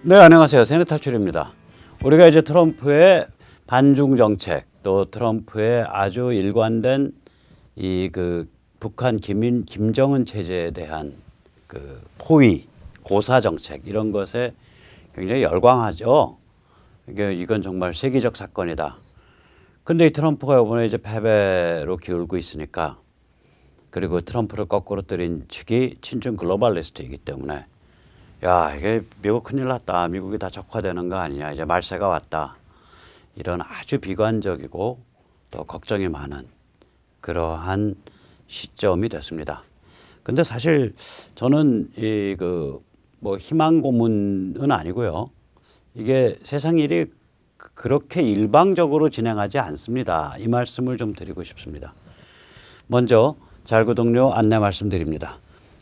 네, 안녕하세요. 세뇌탈출입니다. 우리가 이제 트럼프의 반중 정책, 또 트럼프의 아주 일관된 북한 김정은 체제에 대한 그 포위, 고사 정책 이런 것에 굉장히 열광하죠. 이건 정말 세계적 사건이다. 근데 이 트럼프가 이번에 이제 패배로 기울고 있으니까, 그리고 트럼프를 거꾸로 때린 측이 친중 글로벌리스트이기 때문에 야, 이게 미국 큰일 났다. 미국이 다 적화되는 거 아니냐. 이제 말세가 왔다. 이런 아주 비관적이고 또 걱정이 많은 그러한 시점이 됐습니다. 근데 사실 저는 희망 고문은 아니고요. 이게 세상 일이 그렇게 일방적으로 진행하지 않습니다. 이 말씀을 좀 드리고 싶습니다. 먼저 잘구독료 안내 말씀드립니다.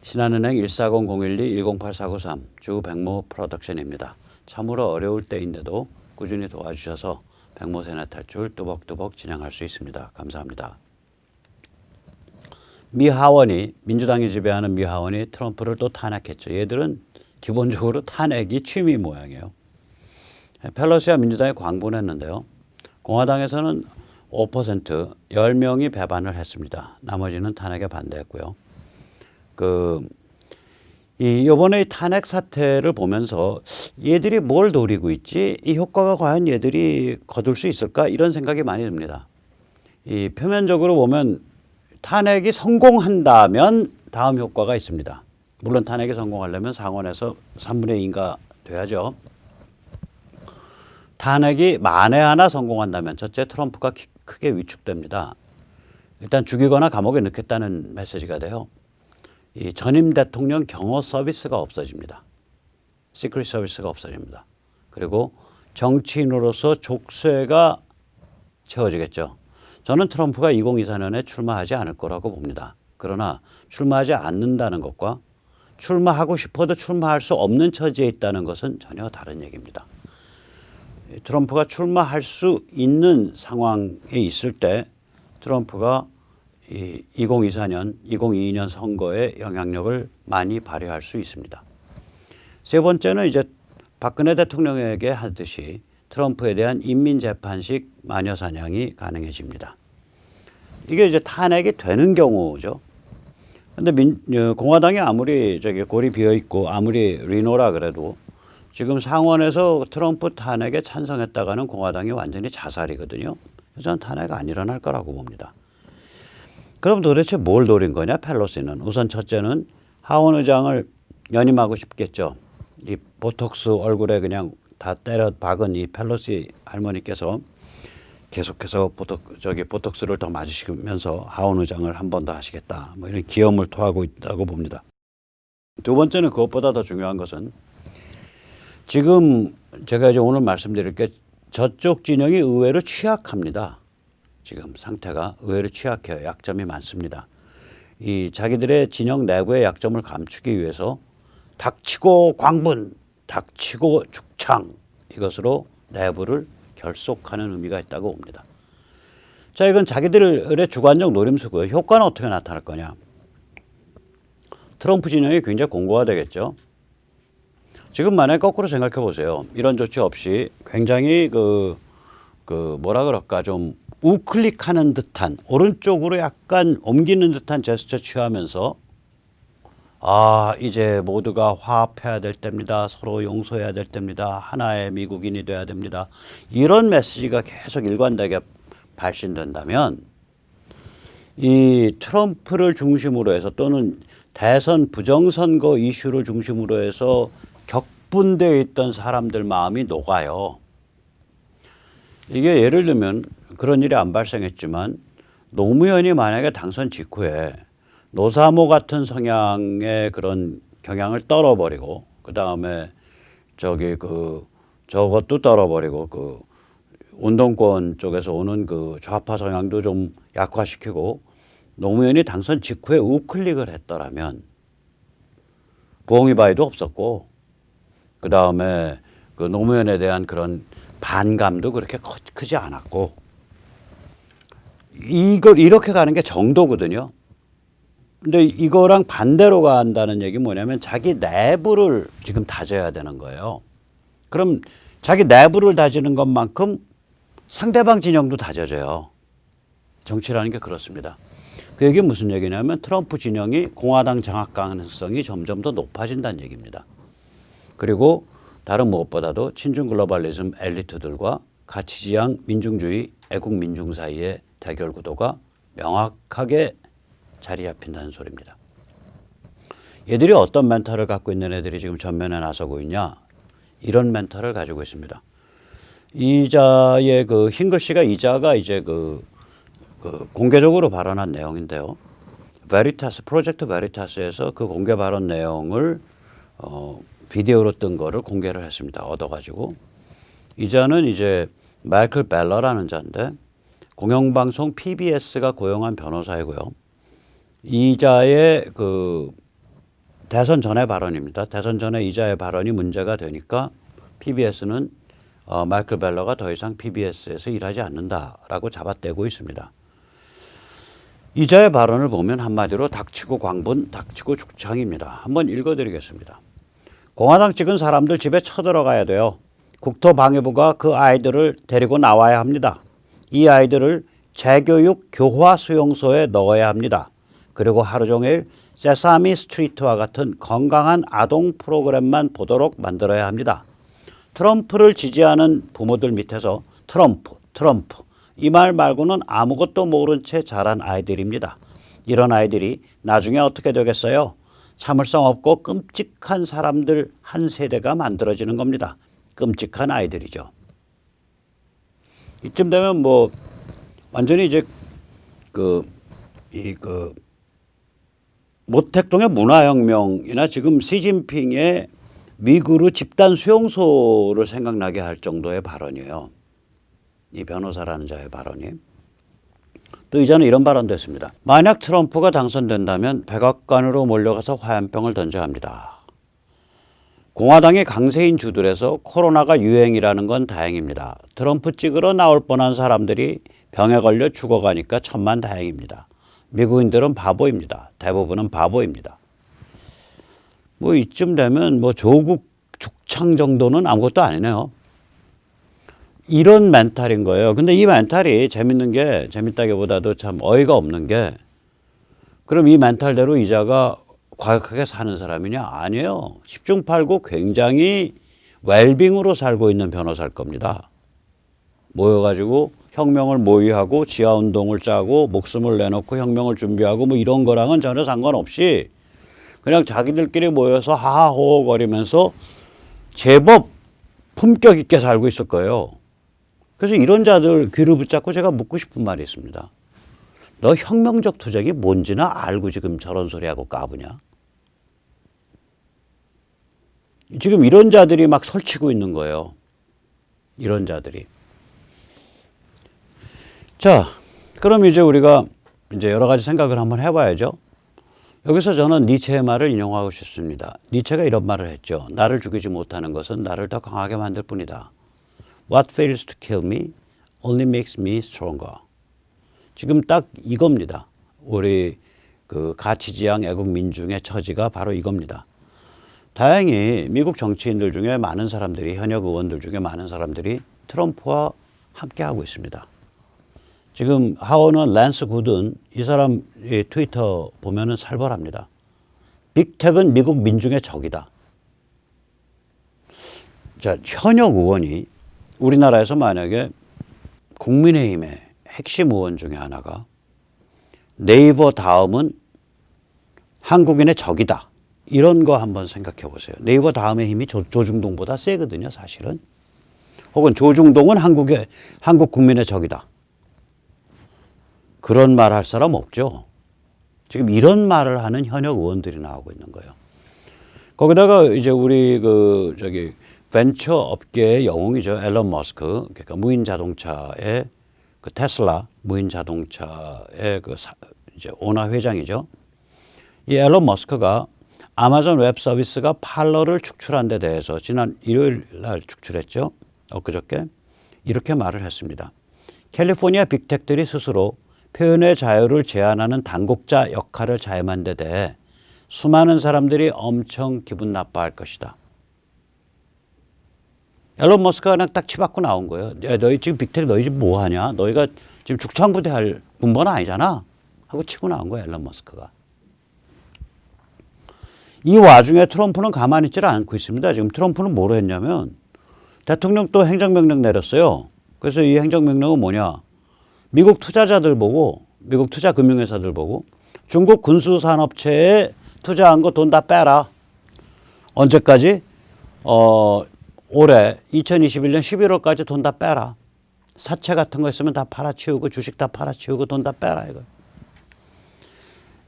신한은행 140-012-108493 주 백모 프로덕션입니다. 참으로 어려울 때인데도 꾸준히 도와주셔서 백모 세뇌 탈출 뚜벅뚜벅 진행할 수 있습니다. 감사합니다. 미 하원이, 민주당이 지배하는 미 하원이 트럼프를 또 탄핵했죠. 얘들은 기본적으로 탄핵이 취미 모양이에요. 펠로시와 민주당이 광분했는데요. 공화당에서는 5% 10명이 배반을 했습니다. 나머지는 탄핵에 반대했고요. 이번에 탄핵 사태를 보면서 얘들이 뭘 노리고 있지? 이 효과가 과연 얘들이 거둘 수 있을까? 이런 생각이 많이 듭니다. 이 표면적으로 보면 탄핵이 성공한다면 다음 효과가 있습니다. 물론 탄핵이 성공하려면 상원에서 3분의 2인가 돼야죠. 탄핵이 만에 하나 성공한다면 첫째, 트럼프가 크게 위축됩니다. 일단 죽이거나 감옥에 넣겠다는 메시지가 돼요. 이 전임 대통령 경호 서비스가 없어집니다. 시크릿 서비스가 없어집니다. 그리고 정치인으로서 족쇄가 채워지겠죠. 저는 트럼프가 2024년에 출마하지 않을 거라고 봅니다. 그러나 출마하지 않는다는 것과 출마하고 싶어도 출마할 수 없는 처지에 있다는 것은 전혀 다른 얘기입니다. 트럼프가 출마할 수 있는 상황에 있을 때 트럼프가 2024년, 2022년 선거에 영향력을 많이 발휘할 수 있습니다. 세 번째는 이제 박근혜 대통령에게 하듯이 트럼프에 대한 인민재판식 마녀사냥이 가능해집니다. 이게 이제 탄핵이 되는 경우죠. 근데 공화당이 아무리 골이 비어 있고 아무리 리노라 그래도 지금 상원에서 트럼프 탄핵에 찬성했다가는 공화당이 완전히 자살이거든요. 그래서 저는 탄핵 안 일어날 거라고 봅니다. 그럼 도대체 뭘 노린 거냐, 펠로시는. 우선 첫째는 하원 의장을 연임하고 싶겠죠. 이 보톡스 얼굴에 그냥 다 때려 박은 이 펠로시 할머니께서 계속해서 보톡스를 더 맞으시면서 하원 의장을 한 번 더 하시겠다. 뭐 이런 기염을 토하고 있다고 봅니다. 두 번째는 그것보다 더 중요한 것은 지금 제가 이제 오늘 말씀드릴 게 저쪽 진영이 의외로 취약합니다. 지금 상태가 의외로 취약해요. 약점이 많습니다. 이 자기들의 진영 내부의 약점을 감추기 위해서 닥치고 광분, 닥치고 죽창, 이것으로 내부를 결속하는 의미가 있다고 봅니다. 자, 이건 자기들의 주관적 노림수고요. 효과는 어떻게 나타날 거냐. 트럼프 진영이 굉장히 공고화되겠죠. 지금 만약에 거꾸로 생각해 보세요. 이런 조치 없이 굉장히 뭐라 그럴까, 좀 우클릭하는 듯한, 오른쪽으로 약간 옮기는 듯한 제스처 취하면서 이제 모두가 화합해야 될 때입니다. 서로 용서해야 될 때입니다. 하나의 미국인이 돼야 됩니다. 이런 메시지가 계속 일관되게 발신된다면 이 트럼프를 중심으로 해서 또는 대선 부정선거 이슈를 중심으로 해서 격분되어 있던 사람들 마음이 녹아요. 이게 예를 들면 그런 일이 안 발생했지만 노무현이 만약에 당선 직후에 노사모 같은 성향의 그런 경향을 떨어버리고 그다음에 저것도 떨어버리고 운동권 쪽에서 오는 좌파 성향도 좀 약화시키고 노무현이 당선 직후에 우클릭을 했더라면 부엉이 바위도 없었고 그다음에 노무현에 대한 그런 반감도 그렇게 크지 않았고 이걸 이렇게 가는 게 정도거든요. 근데 이거랑 반대로 간다는 얘기는 뭐냐면 자기 내부를 지금 다져야 되는 거예요. 그럼 자기 내부를 다지는 것만큼 상대방 진영도 다져져요. 정치라는 게 그렇습니다. 그 얘기는 무슨 얘기냐면 트럼프 진영이 공화당 장악 가능성이 점점 더 높아진다는 얘기입니다. 그리고 다른 무엇보다도 친중 글로벌리즘 엘리트들과 가치지향 민중주의 애국 민중 사이의 대결 구도가 명확하게 자리 잡힌다는 소리입니다. 얘들이 어떤 멘탈을 갖고 있는 애들이 지금 전면에 나서고 있냐? 이런 멘탈을 가지고 있습니다. 이자의 그 흰글씨가 이자가 이제 그 공개적으로 발언한 내용인데요. 베리타스 프로젝트 베리타스에서 그 공개 발언 내용을 비디오로 뜬 거를 공개를 했습니다. 얻어가지고 이자는 이제 마이클 벨러라는 자인데 공영방송 PBS가 고용한 변호사이고요. 이자의 그 대선 전의 발언입니다. 대선 전에 이자의 발언이 문제가 되니까 PBS는 마이클 벨러가 더 이상 PBS에서 일하지 않는다라고 잡아떼고 있습니다. 이자의 발언을 보면 한마디로 닥치고 광분, 닥치고 죽창입니다. 한번 읽어드리겠습니다. 공화당 찍은 사람들 집에 쳐들어가야 돼요. 국토방위부가 그 아이들을 데리고 나와야 합니다. 이 아이들을 재교육 교화 수용소에 넣어야 합니다. 그리고 하루 종일 세사미 스트리트와 같은 건강한 아동 프로그램만 보도록 만들어야 합니다. 트럼프를 지지하는 부모들 밑에서 트럼프 이 말 말고는 아무것도 모른 채 자란 아이들입니다. 이런 아이들이 나중에 어떻게 되겠어요? 참을성 없고 끔찍한 사람들 한 세대가 만들어지는 겁니다. 끔찍한 아이들이죠. 이쯤 되면 뭐 완전히 이제 모택동의 문화혁명이나 지금 시진핑의 미그루 집단 수용소를 생각나게 할 정도의 발언이에요. 이 변호사라는 자의 발언이. 또 이전에 이런 발언도 했습니다. 만약 트럼프가 당선된다면 백악관으로 몰려가서 화염병을 던져야 합니다. 공화당의 강세인 주들에서 코로나가 유행이라는 건 다행입니다. 트럼프 찍으러 나올 뻔한 사람들이 병에 걸려 죽어가니까 천만 다행입니다. 미국인들은 바보입니다. 대부분은 바보입니다. 뭐 이쯤 되면 뭐 조국 죽창 정도는 아무것도 아니네요. 이런 멘탈인 거예요. 근데 이 멘탈이 재밌는 게 재밌다기보다도 참 어이가 없는 게 그럼 이 멘탈대로 이자가 과격하게 사는 사람이냐? 아니에요. 10중 8구 굉장히 웰빙으로 살고 있는 변호사일 겁니다. 모여가지고 혁명을 모의하고 지하운동을 짜고 목숨을 내놓고 혁명을 준비하고 뭐 이런 거랑은 전혀 상관없이 그냥 자기들끼리 모여서 하하호호거리면서 제법 품격 있게 살고 있을 거예요. 그래서 이런 자들 귀를 붙잡고 제가 묻고 싶은 말이 있습니다. 너 혁명적 투쟁이 뭔지나 알고 지금 저런 소리하고 까부냐? 지금 이런 자들이 막 설치고 있는 거예요. 이런 자들이. 자, 그럼 이제 우리가 이제 여러 가지 생각을 한번 해봐야죠. 여기서 저는 니체의 말을 인용하고 싶습니다. 니체가 이런 말을 했죠. 나를 죽이지 못하는 것은 나를 더 강하게 만들 뿐이다. What fails to kill me only makes me stronger. 지금 딱 이겁니다. 우리 그 가치지향 애국 민중의 처지가 바로 이겁니다. 다행히 미국 정치인들 중에 많은 사람들이 현역 의원들 중에 많은 사람들이 트럼프와 함께하고 있습니다. 지금 하원은 랜스 굿은 이 사람 트위터 보면은 살벌합니다. 빅텍은 미국 민중의 적이다. 자, 현역 의원이 우리나라에서 만약에 국민의힘의 핵심 의원 중에 하나가 네이버 다음은 한국인의 적이다. 이런 거 한번 생각해 보세요. 네이버 다음의 힘이 조중동보다 세거든요, 사실은. 혹은 조중동은 한국 국민의 적이다. 그런 말 할 사람 없죠. 지금 이런 말을 하는 현역 의원들이 나오고 있는 거예요. 거기다가 이제 우리 벤처 업계의 영웅이죠. 앨런 머스크. 그러니까 무인 자동차의 그 테슬라 무인 자동차의 이제 오너 회장이죠. 이 앨런 머스크가 아마존 웹 서비스가 팔러를 축출한 데 대해서 지난 일요일 날 축출했죠. 엊그저께 이렇게 말을 했습니다. 캘리포니아 빅텍들이 스스로 표현의 자유를 제한하는 당국자 역할을 자임한 데 대해 수많은 사람들이 엄청 기분 나빠할 것이다. 앨런 머스크가 그냥 딱 치받고 나온 거예요. 야, 너희 지금 빅테크 너희 지금 뭐 하냐? 너희가 지금 죽창부대 할 군번은 아니잖아. 하고 치고 나온 거예요, 앨런 머스크가. 이 와중에 트럼프는 가만히 있지를 않고 있습니다. 지금 트럼프는 뭐로 했냐면 대통령 또 행정명령 내렸어요. 그래서 이 행정명령은 뭐냐? 미국 투자자들 보고, 미국 투자 금융회사들 보고 중국 군수산업체에 투자한 거 돈 다 빼라. 언제까지? 올해 2021년 11월까지 돈 다 빼라. 사채 같은 거 있으면 다 팔아치우고 주식 다 팔아치우고 돈 다 빼라 이거.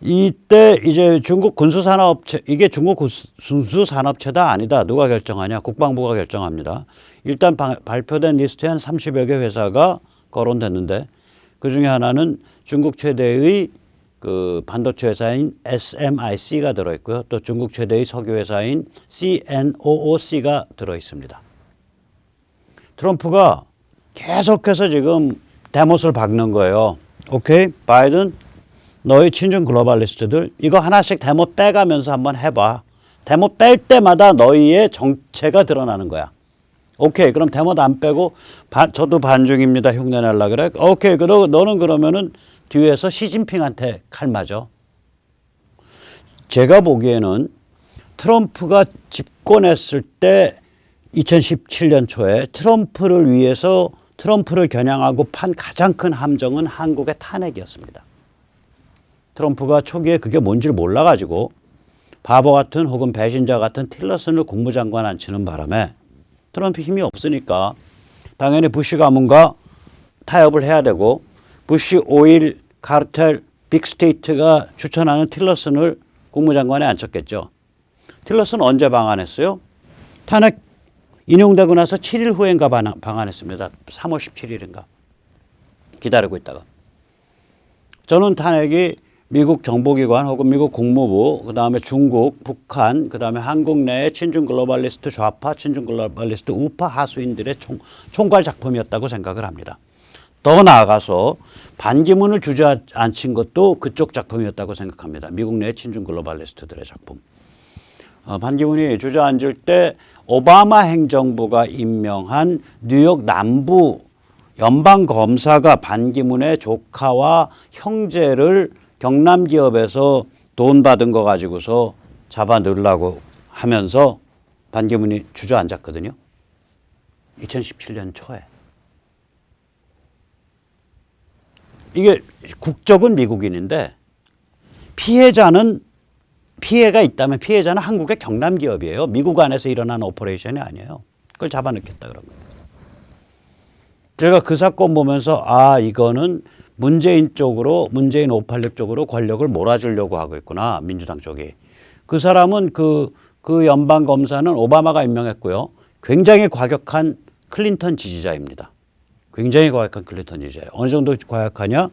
이때 이제 중국 군수산업체, 이게 중국 군수산업체다 아니다. 누가 결정하냐? 국방부가 결정합니다. 일단 발표된 리스트에 한 30여 개 회사가 거론됐는데 그 중에 하나는 중국 최대의 그 반도체 회사인 SMIC가 들어있고요. 또 중국 최대의 석유 회사인 CNOOC가 들어있습니다. 트럼프가 계속해서 지금 대못을 박는 거예요. 오케이? 바이든 너희 친중 글로벌리스트들 이거 하나씩 대못 빼가면서 한번 해봐. 대못 뺄 때마다 너희의 정체가 드러나는 거야. 오케이, 그럼 대못 안 빼고 저도 반중입니다 흉내내려 그래. 오케이, 너는 그러면은 뒤에서 시진핑한테 칼 맞아. 제가 보기에는 트럼프가 집권했을 때 2017년 초에 트럼프를 위해서 트럼프를 겨냥하고 판 가장 큰 함정은 한국의 탄핵이었습니다. 트럼프가 초기에 그게 뭔지를 몰라가지고 바보 같은 혹은 배신자 같은 틸러슨을 국무장관 앉히는 바람에 트럼프 힘이 없으니까 당연히 부시 가문과 타협을 해야 되고 부시 오일 카르텔 빅스테이트가 추천하는 틸러슨을 국무장관에 앉혔겠죠. 틸러슨 언제 방한했어요? 탄핵 인용되고 나서 7일 후인가 방한했습니다. 3월 17일인가. 기다리고 있다가. 저는 탄핵이 미국 정보기관 혹은 미국 국무부, 그다음에 중국, 북한, 그다음에 한국 내의 친중 글로벌리스트 좌파, 친중 글로벌리스트 우파 하수인들의 총괄 작품이었다고 생각을 합니다. 더 나아가서 반기문을 주저앉힌 것도 그쪽 작품이었다고 생각합니다. 미국 내 친중 글로벌리스트들의 작품. 반기문이 주저앉을 때 오바마 행정부가 임명한 뉴욕 남부 연방검사가 반기문의 조카와 형제를 경남 기업에서 돈 받은 거 가지고서 잡아 넣으려고 하면서 반기문이 주저앉았거든요. 2017년 초에. 이게 국적은 미국인인데 피해가 있다면 피해자는 한국의 경남 기업이에요. 미국 안에서 일어난 오퍼레이션이 아니에요. 그걸 잡아넣겠다 그런 거예요. 제가 그 사건 보면서 이거는 문재인 586 쪽으로 권력을 몰아주려고 하고 있구나. 민주당 쪽이. 그 사람은 그 연방 검사는 오바마가 임명했고요. 굉장히 과격한 클린턴 지지자입니다. 굉장히 과격한 클린턴 지지자예요. 어느 정도 과격하냐?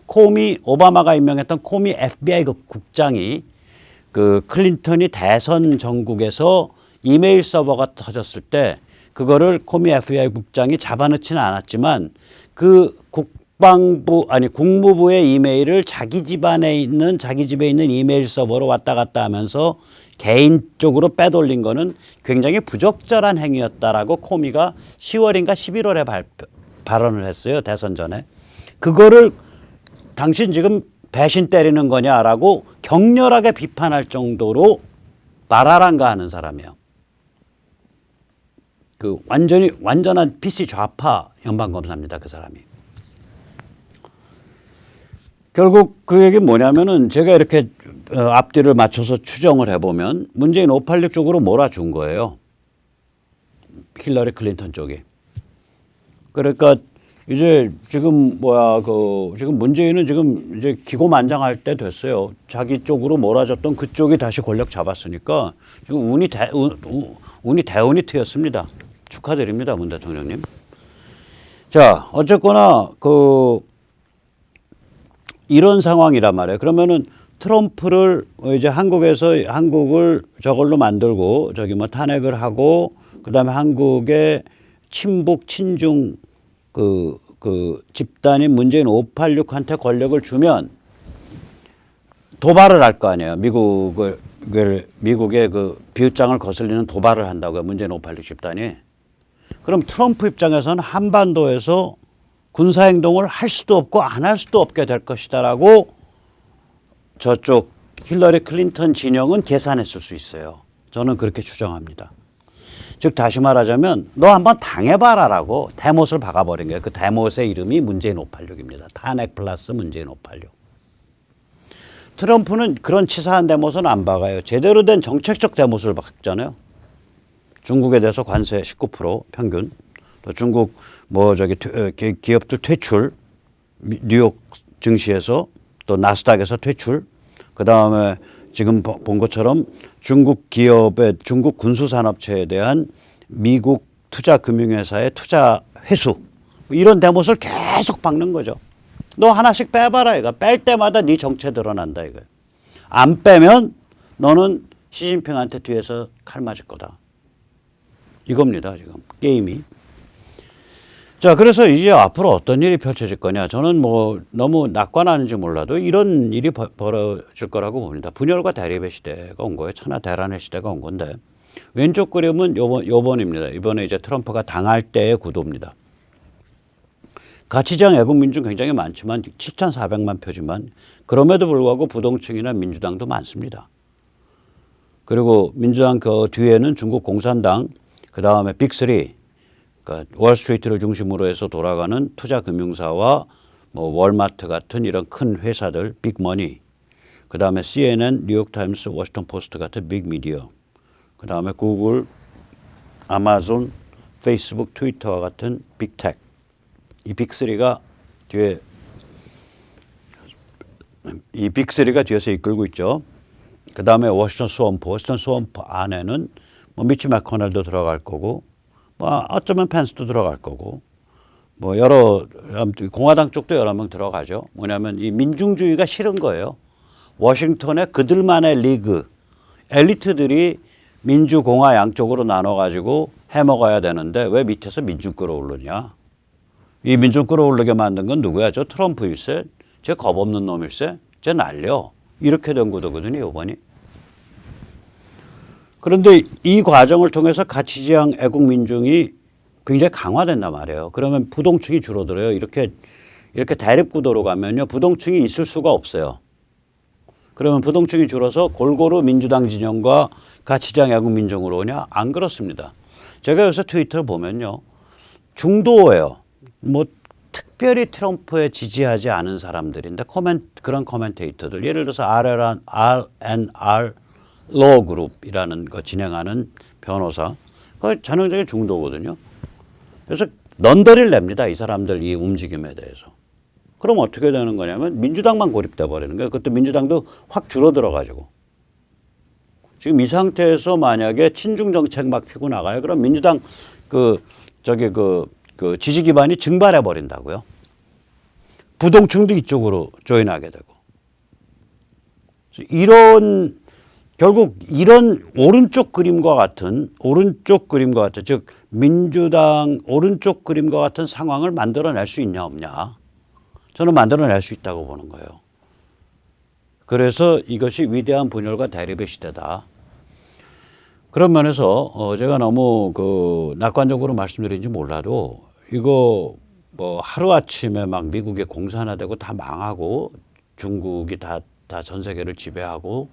오바마가 임명했던 코미 FBI 국장이 그 클린턴이 대선 전국에서 이메일 서버가 터졌을 때 그거를 코미 FBI 국장이 잡아넣지는 않았지만 그 국무부의 이메일을 자기 집에 있는 이메일 서버로 왔다 갔다 하면서 개인적으로 빼돌린 거는 굉장히 부적절한 행위였다라고 코미가 10월인가 11월에 발언을 했어요. 대선 전에. 그거를 당신 지금 배신 때리는 거냐라고 격렬하게 비판할 정도로 말하란가 하는 사람이에요. 그 완전한 PC 좌파 연방검사입니다. 그 사람이. 결국 그 얘기는 뭐냐면은 제가 이렇게 앞뒤를 맞춰서 추정을 해보면 문재인 586 쪽으로 몰아준 거예요. 힐러리 클린턴 쪽이. 그러니까 이제 지금 지금 문재인은 지금 이제 기고만장할 때 됐어요. 자기 쪽으로 몰아줬던 그쪽이 다시 권력 잡았으니까 지금 운이 대운이 트였습니다. 축하드립니다, 문 대통령님. 자, 어쨌거나 이런 상황이란 말이에요. 그러면은 트럼프를 이제 한국을 저걸로 만들고 탄핵을 하고 그다음에 한국의 친북 친중 집단인 문재인 586한테 권력을 주면 도발을 할 거 아니에요. 미국의 그 비웃장을 거슬리는 도발을 한다고요. 문재인 586 집단이. 그럼 트럼프 입장에서는 한반도에서 군사행동을 할 수도 없고 안 할 수도 없게 될 것이다라고 저쪽 힐러리 클린턴 진영은 계산했을 수 있어요. 저는 그렇게 추정합니다. 즉 다시 말하자면 너 한번 당해봐라라고 대못을 박아버린 거예요. 그 대못의 이름이 문재인 586입니다. 탄핵 플러스 문재인 586. 트럼프는 그런 치사한 대못은 안 박아요. 제대로 된 정책적 대못을 박잖아요. 중국에 대해서 관세 19% 평균, 또 중국 기업들 퇴출, 뉴욕 증시에서 또 나스닥에서 퇴출, 그 다음에 지금 본 것처럼 중국 기업의 중국 군수산업체에 대한 미국 투자금융회사의 투자 회수, 이런 대못을 계속 박는 거죠. 너 하나씩 빼봐라 이거. 뺄 때마다 네 정체 드러난다 이거. 안 빼면 너는 시진핑한테 뒤에서 칼 맞을 거다. 이겁니다 지금 게임이. 자, 그래서 이제 앞으로 어떤 일이 펼쳐질 거냐. 저는 뭐 너무 낙관하는지 몰라도 이런 일이 벌어질 거라고 봅니다. 분열과 대립의 시대가 온 거예요. 천하 대란의 시대가 온 건데, 왼쪽 그림은 요번입니다. 이번에 이제 트럼프가 당할 때의 구도입니다. 가치지향 애국민중 굉장히 많지만 7,400만 표지만 그럼에도 불구하고 부동층이나 민주당도 많습니다. 그리고 민주당 그 뒤에는 중국 공산당, 그 다음에 빅3, 그러니까 월스트리트를 중심으로 해서 돌아가는 투자금융사와 뭐 월마트 같은 이런 큰 회사들, 빅머니, 그 다음에 CNN, 뉴욕타임스, 워싱턴 포스트 같은 빅미디어, 그 다음에 구글, 아마존, 페이스북, 트위터와 같은 빅텍, 이 빅3가 뒤에서 이끌고 있죠. 그 다음에 워싱턴 스왑프 안에는 뭐 미치 매코넬도 들어갈 거고, 뭐 어쩌면 펜스도 들어갈 거고, 뭐 여러 공화당 쪽도 여러 명 들어가죠. 뭐냐면 이 민중주의가 싫은 거예요. 워싱턴에 그들만의 리그, 엘리트들이 민주공화 양쪽으로 나눠가지고 해먹어야 되는데 왜 밑에서 민중 끌어오르냐. 이 민중 끌어오르게 만든 건 누구야? 저 트럼프일세? 쟤 겁없는 놈일세? 쟤 날려. 이렇게 된 구도거든요, 이번이. 그런데 이 과정을 통해서 가치지향 애국민중이 굉장히 강화된단 말이에요. 그러면 부동층이 줄어들어요. 이렇게 대립구도로 가면요, 부동층이 있을 수가 없어요. 그러면 부동층이 줄어서 골고루 민주당 진영과 가치지향 애국민중으로 오냐? 안 그렇습니다. 제가 요새 트위터를 보면요, 중도예요. 뭐 특별히 트럼프에 지지하지 않은 사람들인데 그런 코멘테이터들, 예를 들어서 RNR 로 그룹이라는 거 진행하는 변호사, 그 전형적인 중도거든요. 그래서 넌더리를 냅니다. 이 사람들 이 움직임에 대해서. 그럼 어떻게 되는 거냐면 민주당만 고립돼 버리는 거예요. 그것도 민주당도 확 줄어들어 가지고. 지금 이 상태에서 만약에 친중 정책 막 피고 나가요. 그럼 민주당 그 지지 기반이 증발해 버린다고요. 부동층도 이쪽으로 조인하게 되고. 결국 이런 오른쪽 그림과 같은 즉 민주당 오른쪽 그림과 같은 상황을 만들어낼 수 있냐 없냐. 저는 만들어낼 수 있다고 보는 거예요. 그래서 이것이 위대한 분열과 대립의 시대다. 그런 면에서 제가 너무 낙관적으로 말씀드린지 몰라도 이거 뭐 하루아침에 막 미국이 공산화되고 다 망하고 중국이 다 전 세계를 지배하고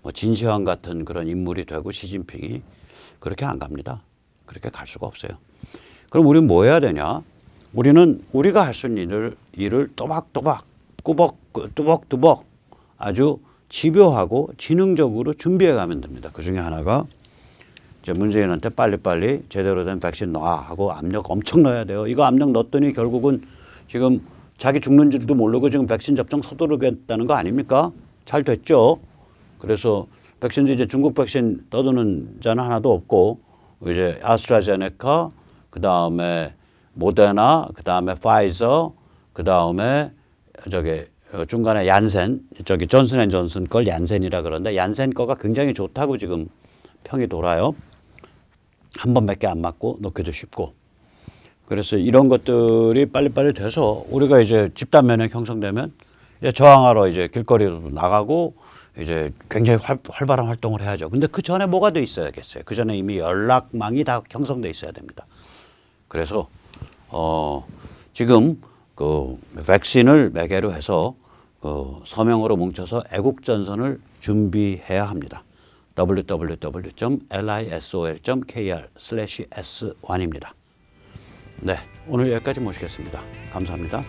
뭐 진시황 같은 그런 인물이 되고 시진핑이 그렇게 안 갑니다. 그렇게 갈 수가 없어요. 그럼 우리는 뭐 해야 되냐? 우리는 우리가 할 수 있는 일을 또박또박 뚜벅뚜벅 아주 집요하고 지능적으로 준비해 가면 됩니다. 그중에 하나가 이제 문재인한테 빨리빨리 제대로 된 백신 놔 하고 압력 엄청 넣어야 돼요. 이거 압력 넣었더니 결국은 지금 자기 죽는 줄도 모르고 지금 백신 접종 서두르겠다는 거 아닙니까? 잘 됐죠. 그래서 백신도 이제 중국 백신 떠드는 자는 하나도 없고 이제 아스트라제네카, 그 다음에 모데나, 그 다음에 파이저, 그 다음에 중간에 얀센, 존슨앤존슨 걸 얀센이라 그러는데 얀센 거가 굉장히 좋다고 지금 평이 돌아요. 한 번밖에 안 맞고 넣기도 쉽고. 그래서 이런 것들이 빨리빨리 돼서 우리가 이제 집단 면역 형성되면 이제 저항하러 이제 길거리로 나가고 이제 굉장히 활발한 활동을 해야죠. 근데 그 전에 뭐가 돼 있어야겠어요. 그 전에 이미 연락망이 다 형성돼 있어야 됩니다. 그래서 지금 그 백신을 매개로 해서 그 서명으로 뭉쳐서 애국전선을 준비해야 합니다. www.lisol.kr/S1입니다. 네, 오늘 여기까지 모시겠습니다. 감사합니다.